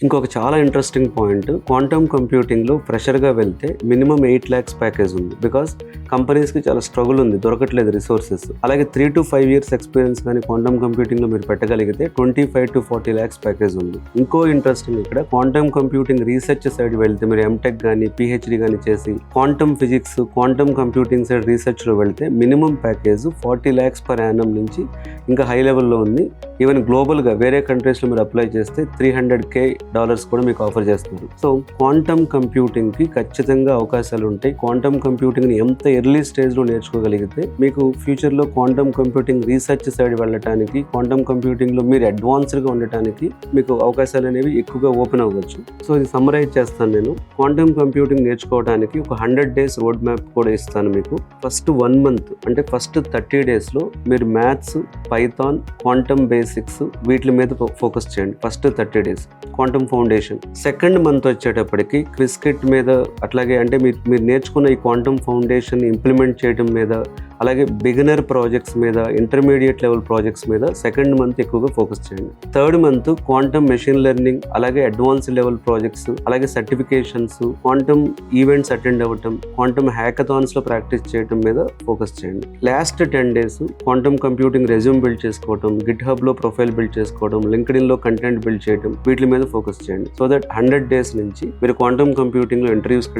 ఇంకొక చాలా interesting point, quantum కంప్యూటింగ్లో ఫ్రెషర్గా వెళ్తే మినిమం 8 lakhs ప్యాకేజ్ ఉంది. బికాస్ కంపెనీస్కి చాలా స్ట్రగుల్ ఉంది, దొరకట్లేదు రిసోర్సెస్. అలాగే 3 to 5 years ఎక్స్పీరియన్స్ కానీ క్వాంటమ్ కంప్యూటింగ్లో మీరు పెట్టగలిగితే 25 to 40 lakhs ప్యాకేజ్ ఉంది. ఇంకో ఇంట్రెస్టింగ్ ఇక్కడ క్వాంటమ్ కంప్యూటింగ్ రీసెర్చ్ సైడ్ వెళ్తే మీరు ఎంటెక్ కానీ పిహెచ్డి కానీ చేసి quantum physics quantum computing side రీసెర్చ్లో వెళ్తే minimum package 40 lakhs per annum నుంచి ఇంకా హై లెవెల్లో ఉంది. ఈవెన్ గ్లోబల్గా వేరే కంట్రీస్లో మీరు అప్లై చేస్తే $300K కూడా మీకు ఆఫర్ చేస్తున్నారు. సో క్వాంటమ్ కంప్యూటింగ్కి ఖచ్చితంగా అవకాశాలు ఉంటాయి. క్వాంటమ్ కంప్యూటింగ్ని ఎంత ఎర్లీ స్టేజ్లో నేర్చుకోగలిగితే మీకు ఫ్యూచర్లో క్వాంటమ్ కంప్యూటింగ్ రీసెర్చ్ సైడ్ వెళ్ళటానికి, క్వాంటమ్ కంప్యూటింగ్లో మీరు అడ్వాన్స్డ్గా ఉండటానికి మీకు అవకాశాలు అనేవి ఎక్కువగా ఓపెన్ అవ్వచ్చు. సో ఇది సమ్మరైజ్ చేస్తాను నేను. క్వాంటమ్ కంప్యూటింగ్ నేర్చుకోవడానికి ఒక 100 days రోడ్ మ్యాప్ కూడా ఇస్తాను మీకు. ఫస్ట్ 1 month అంటే ఫస్ట్ 30 daysలో మీరు మ్యాథ్స్, పైథాన్, క్వాంటమ్ బేసిక్స్ వీటి మీద ఫోకస్ చేయండి. First 30 days quantum foundation. Second month వచ్చేటప్పటికి క్విస్కిట్ మీద, అట్లాగే అంటే మీరు నేర్చుకున్న ఈ క్వాంటమ్ ఫౌండేషన్ ఇంప్లిమెంట్ చేయడం మీద, అలాగే బిగినర్ ప్రాజెక్ట్స్ మీద, ఇంటర్మీడియట్ లెవెల్ ప్రాజెక్ట్స్ మీద సెకండ్ మంత్ ఎక్కువగా ఫోకస్ చేయండి. Third month quantum machine learning, అలాగే అడ్వాన్స్డ్ లెవెల్ ప్రాజెక్ట్స్, అలాగే సర్టిఫికేషన్స్, క్వాంటమ్ ఈవెంట్స్ అటెండ్ అవ్వటం, క్వాంటమ్ హ్యాకథాన్స్లో ప్రాక్టీస్ చేయడం మీద ఫోకస్ చేయండి. Last 10 days quantum computing resume build చేసుకోవడం, గిట్ హబ్లో ప్రొఫైల్ బిల్డ్ చేసుకోవడం, లింక్డ్ఇన్లో కంటెంట్ బిల్డ్ చేయడం వీటి మీద ఫోకస్ చేయండి. సో దట్ 100 days నుంచి మీరు క్వాంటమ్ కంప్యూటింగ్లో ఇంటర్వ్యూస్కి